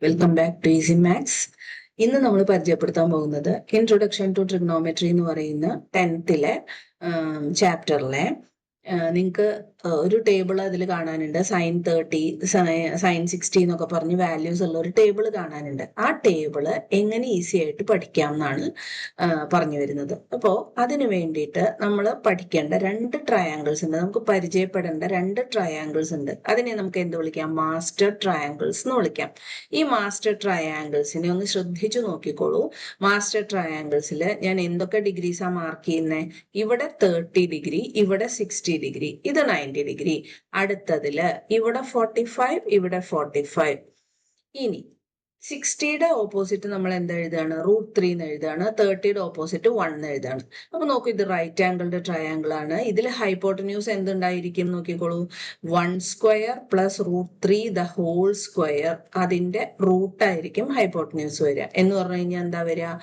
Welcome back to easy maths. ഇന്ന് നമ്മൾ പരിചയപ്പെടുത്താൻ പോകുന്നത് ഇൻട്രൊഡക്ഷൻ ടു ട്രിഗ്നോമെട്രി എന്ന് പറയുന്ന 10th ചാപ്റ്ററിലെ നിങ്ങൾക്ക് ഒരു ടേബിൾ അതിൽ കാണാനുണ്ട്. സൈൻ 30, സൈൻ 60 എന്നൊക്കെ പറഞ്ഞ് വാല്യൂസ് ഉള്ള ഒരു ടേബിൾ കാണാനുണ്ട്. ആ ടേബിള് എങ്ങനെ ഈസി ആയിട്ട് പഠിക്കാം എന്നാണ് പറഞ്ഞു വരുന്നത്. അപ്പോൾ അതിനു വേണ്ടിയിട്ട് നമ്മൾ പഠിക്കേണ്ട രണ്ട് ട്രയാങ്കിൾസ് ഉണ്ട്, നമുക്ക് പരിചയപ്പെടേണ്ട രണ്ട് ട്രയാങ്കിൾസ് ഉണ്ട്. അതിനെ നമുക്ക് എന്ത് വിളിക്കാം? മാസ്റ്റർ ട്രയാങ്കിൾസ് എന്ന് വിളിക്കാം. ഈ മാസ്റ്റർ ട്രയാങ്കിൾസിനെ ഒന്ന് ശ്രദ്ധിച്ചു നോക്കിക്കോളൂ. മാസ്റ്റർ ട്രയാങ്കിൾസിൽ ഞാൻ എന്തൊക്കെ ഡിഗ്രീസാ മാർക്ക് ചെയ്യുന്നത്? ഇവിടെ 30 ഡിഗ്രി, ഇവിടെ 60 ഡിഗ്രി, ഇത് 90 ഡിഗ്രി. അടുത്തതില് ഇവിടെ 45, ഇവിടെ 45. ഇനി 60യുടെ ഓപ്പോസിറ്റ് നമ്മൾ എന്താ എഴുതാണ്? √3 എന്ന് എഴുതാണ്. 30യുടെ ഓപ്പോസിറ്റ് 1 എന്ന് എഴുതാണ്. അപ്പൊ നോക്കൂ, ഇത് റൈറ്റ് ആംഗിളുടെ ട്രയാങ്കിൾ ആണ്. ഇതിൽ ഹൈപ്പോട്ടന്യൂസ് എന്തുണ്ടായിരിക്കും നോക്കിക്കോളൂ. 1² പ്ലസ് √3 ദ ഹോൾ സ്ക്വയർ, അതിന്റെ റൂട്ട് ആയിരിക്കും ഹൈപ്പോട്ടന്യൂസ് വരിക. എന്ന് പറഞ്ഞു കഴിഞ്ഞാൽ എന്താ വരിക?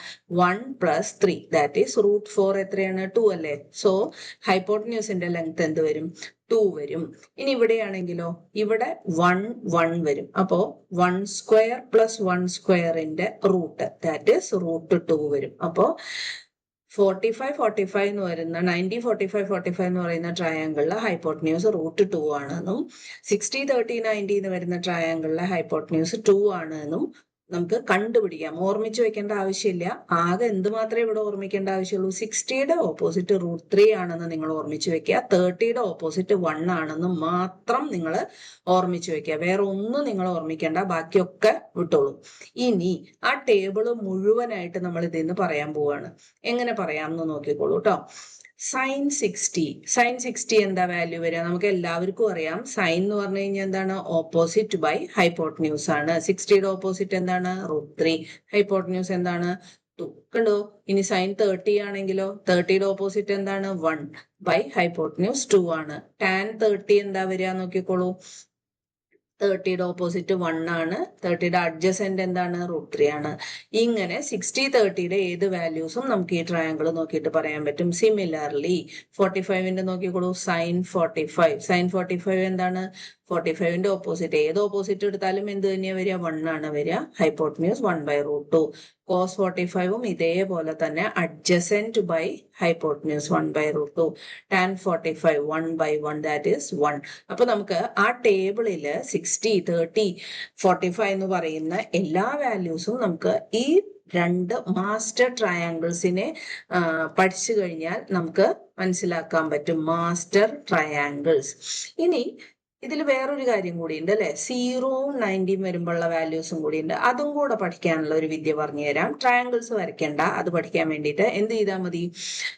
1 പ്ലസ് 3 ദാറ്റ് ഈസ് √4. എത്രയാണ്? 2 അല്ലേ? സോ ഹൈപ്പോട്ടന്യൂസിന്റെ ലെങ്ത് എന്ത് വരും? 2 വരും. ഇനി ഇവിടെയാണെങ്കിലോ, ഇവിടെ 1 1 വരും. അപ്പോ 1² പ്ലസ് 1²ന്റെ റൂട്ട് ദാറ്റ് ഈസ് √2 വരും. അപ്പോ 45 45 എന്ന് വരുന്ന 90 45 45 എന്ന് പറയുന്ന ട്രയാങ്കിളിലെ ഹൈപ്പോട്ടന്യൂസ് √2 ആണെന്നും 60 30 90 എന്ന് വരുന്ന ട്രയാങ്കിളിലെ ഹൈപ്പോട്ടന്യൂസ് 2 ആണെന്നും നമുക്ക് കണ്ടുപിടിക്കാം. ഓർമ്മിച്ച് വെക്കേണ്ട ആവശ്യമില്ല. ആകെ എന്തുമാത്രമേ ഇവിടെ ഓർമ്മിക്കേണ്ട ആവശ്യമുള്ളൂ? 60യുടെ ഓപ്പോസിറ്റ് √3 ആണെന്ന് നിങ്ങൾ ഓർമ്മിച്ച് വെക്കുക. 30യുടെ ഓപ്പോസിറ്റ് 1 ആണെന്ന് മാത്രം നിങ്ങൾ ഓർമ്മിച്ച് വെക്കുക. വേറെ ഒന്നും നിങ്ങൾ ഓർമ്മിക്കേണ്ട, ബാക്കിയൊക്കെ വിട്ടോളൂ. ഇനി ആ ടേബിള് മുഴുവനായിട്ട് നമ്മൾ ഇതിന്ന് പറയാൻ പോവാണ്. എങ്ങനെ പറയാമെന്ന് നോക്കിക്കോളൂ കേട്ടോ. സൈൻ 60 എന്താ വാല്യൂ വരിക? നമുക്ക് എല്ലാവർക്കും അറിയാം. സൈൻ എന്ന് പറഞ്ഞു കഴിഞ്ഞാൽ എന്താണ്? ഓപ്പോസിറ്റ് ബൈ ഹൈപ്പോട്ടന്യൂസ് ആണ്. 60യുടെ ഓപ്പോസിറ്റ് എന്താണ്? √3. ഹൈപ്പോട്ടന്യൂസ് എന്താണ്? 2. കണ്ടോ? ഇനി സൈൻ 30 ആണെങ്കിലോ, 30യുടെ ഓപ്പോസിറ്റ് എന്താണ്? 1 ബൈ ഹൈപ്പോട്ടന്യൂസ് 2 ആണ്. ടാൻ 30 എന്താ വരിക നോക്കിക്കോളൂ. 30യുടെ ഓപ്പോസിറ്റ് 1 ആണ്. 30യുടെ അഡ്ജസെന്റ് എന്താണ്? √3 ആണ്. ഇങ്ങനെ 60 30യുടെ ഏത് വാല്യൂസും നമുക്ക് ഈ ട്രയാങ്കിൾ നോക്കിയിട്ട് പറയാൻ പറ്റും. സിമിലർലി 45ന്റെ നോക്കിക്കോളൂ. സൈൻ 45. സൈൻ 45 എന്താണ്? 45ന്റെ ഓപ്പോസിറ്റ്, ഏത് ഓപ്പോസിറ്റ് എടുത്താലും എന്ത് തന്നെയാ വരിക? 1 ആണ് വരിക. ഹൈപ്പോട്ടന്യൂസ് 1/√2. കോസ് 45ഉം ഇതേപോലെ തന്നെ adjacent by hypotenuse 1/√2. Tan 45 1/1 that is 1. അപ്പൊ നമുക്ക് ആ ടേബിളില് 60 30 45 എന്ന് പറയുന്ന എല്ലാ വാല്യൂസും നമുക്ക് ഈ രണ്ട് മാസ്റ്റർ ട്രയാങ്കിൾസിനെ പഠിച്ചു കഴിഞ്ഞാൽ നമുക്ക് മനസ്സിലാക്കാൻ പറ്റും. Master triangles. ഇനി ഇതിൽ വേറൊരു കാര്യം കൂടി ഉണ്ട് അല്ലെ? 0ഉം 90ഉം വരുമ്പോഴുള്ള വാല്യൂസും കൂടി ഉണ്ട്. അതും കൂടെ പഠിക്കാനുള്ള ഒരു വിദ്യ പറഞ്ഞുതരാം. ട്രയാങ്കിൾസ് വരയ്ക്കണ്ട, അത് പഠിക്കാൻ വേണ്ടിയിട്ട് എന്ത് ചെയ്താൽ മതി?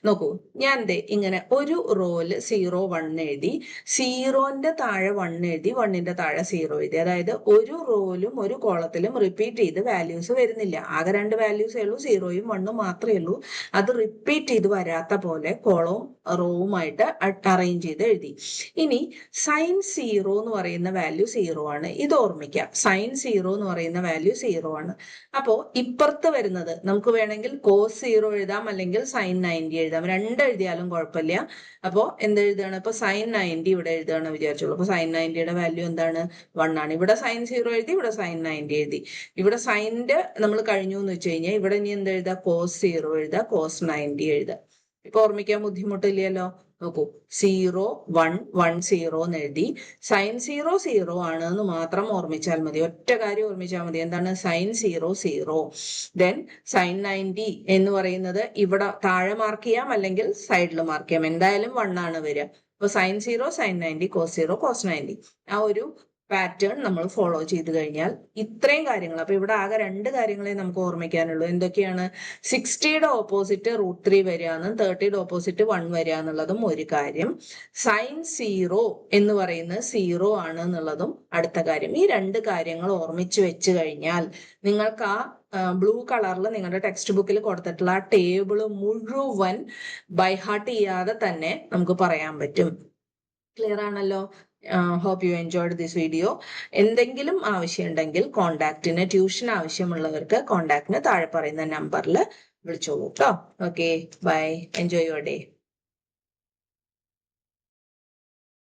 നോക്കൂ, ഞാൻ ഇങ്ങനെ ഒരു റോയില് 0 1 എഴുതി, 0ന്റെ താഴെ 1 എഴുതി, 1ന്റെ താഴെ 0 എഴുതി. അതായത് ഒരു റോയിലും ഒരു കോളത്തിലും റിപ്പീറ്റ് ചെയ്ത് വാല്യൂസ് വരുന്നില്ല. ആകെ രണ്ട് വാല്യൂസേ ഉള്ളൂ, 0ഉം 1ഉം മാത്രമേ ഉള്ളൂ. അത് റിപ്പീറ്റ് ചെയ്ത് വരാത്ത പോലെ കോളവും റോവുമായിട്ട് അറേഞ്ച് ചെയ്ത് എഴുതി. ഇനി സൈൻ 0 എന്ന് പറയുന്ന വാല്യൂ 0 ആണ്. ഇത് ഓർമ്മിക്കാം. സൈൻ 0 എന്ന് പറയുന്ന വാല്യൂ 0 ആണ്. അപ്പോ ഇപ്പുറത്ത് വരുന്നത് നമുക്ക് വേണമെങ്കിൽ കോസ് 0 എഴുതാം, അല്ലെങ്കിൽ സൈൻ 90 എഴുതാം. രണ്ട് എഴുതിയാലും കുഴപ്പമില്ല. അപ്പോ എന്തെഴുതാണ്? ഇപ്പൊ സൈൻ 90 ഇവിടെ എഴുതാണ് വിചാരിച്ചോളൂ. അപ്പൊ സൈൻ 90യുടെ വാല്യൂ എന്താണ്? 1 ആണ്. ഇവിടെ സൈൻ 0 എഴുതി, ഇവിടെ സൈൻ 90 എഴുതി. ഇവിടെ സൈനിന്റെ നമ്മൾ കഴിഞ്ഞു എന്ന് വെച്ച് കഴിഞ്ഞാൽ ഇവിടെ ഇനി എന്ത് എഴുതാ? കോസ് 0 എഴുതാ, കോസ് 90 എഴുതാ. ഇപ്പൊ ഓർമ്മിക്കാൻ ബുദ്ധിമുട്ടില്ലല്ലോ. നോക്കൂ, 0 1 1 0 എന്ന് എഴുതി. സൈൻ 0 0 ആണ് എന്ന് മാത്രം ഓർമ്മിച്ചാൽ മതി. ഒറ്റ കാര്യം ഓർമ്മിച്ചാൽ മതി. എന്താണ്? സൈൻ 0 0. ദെൻ സൈൻ 90 എന്ന് പറയുന്നത് ഇവിടെ താഴെ മാർക്ക് ചെയ്യാം, അല്ലെങ്കിൽ സൈഡിൽ മാർക്ക് ചെയ്യാം. എന്തായാലും 1 ആണ് വരിക. അപ്പൊ സൈൻ 0 സൈൻ 90 കോസ് 0 കോസ് 90. ആ ഒരു പാറ്റേൺ നമ്മൾ ഫോളോ ചെയ്ത് കഴിഞ്ഞാൽ ഇത്രയും കാര്യങ്ങൾ. അപ്പൊ ഇവിടെ ആകെ രണ്ട് കാര്യങ്ങളെ നമുക്ക് ഓർമ്മിക്കാനുള്ളൂ. എന്തൊക്കെയാണ്? 60യുടെ ഓപ്പോസിറ്റ് √3 വരികയെന്നും 30യുടെ ഓപ്പോസിറ്റ് 1 വരിക എന്നുള്ളതും ഒരു കാര്യം. സൈൻ 0 എന്ന് പറയുന്നത് 0 ആണ് എന്നുള്ളതും അടുത്ത കാര്യം. ഈ രണ്ട് കാര്യങ്ങൾ ഓർമ്മിച്ച് വെച്ച് കഴിഞ്ഞാൽ നിങ്ങൾക്ക് ആ ബ്ലൂ കളറിൽ നിങ്ങളുടെ ടെക്സ്റ്റ് ബുക്കിൽ കൊടുത്തിട്ടുള്ള ആ ടേബിള് മുഴുവൻ ബൈഹാർട്ട് ചെയ്യാതെ തന്നെ നമുക്ക് പറയാൻ പറ്റും. ക്ലിയർ ആണല്ലോ? Hope you enjoyed this video. എന്തെങ്കിലും ആവശ്യം ഉണ്ടെങ്കിൽ കോണ്ടാക്റ്റിന്, ട്യൂഷൻ ആവശ്യമുള്ളവർക്ക് കോണ്ടാക്റ്റിന് താഴെ പറയുന്ന നമ്പറിൽ വിളിച്ചോളൂ കേട്ടോ. Okay, bye, enjoy your day.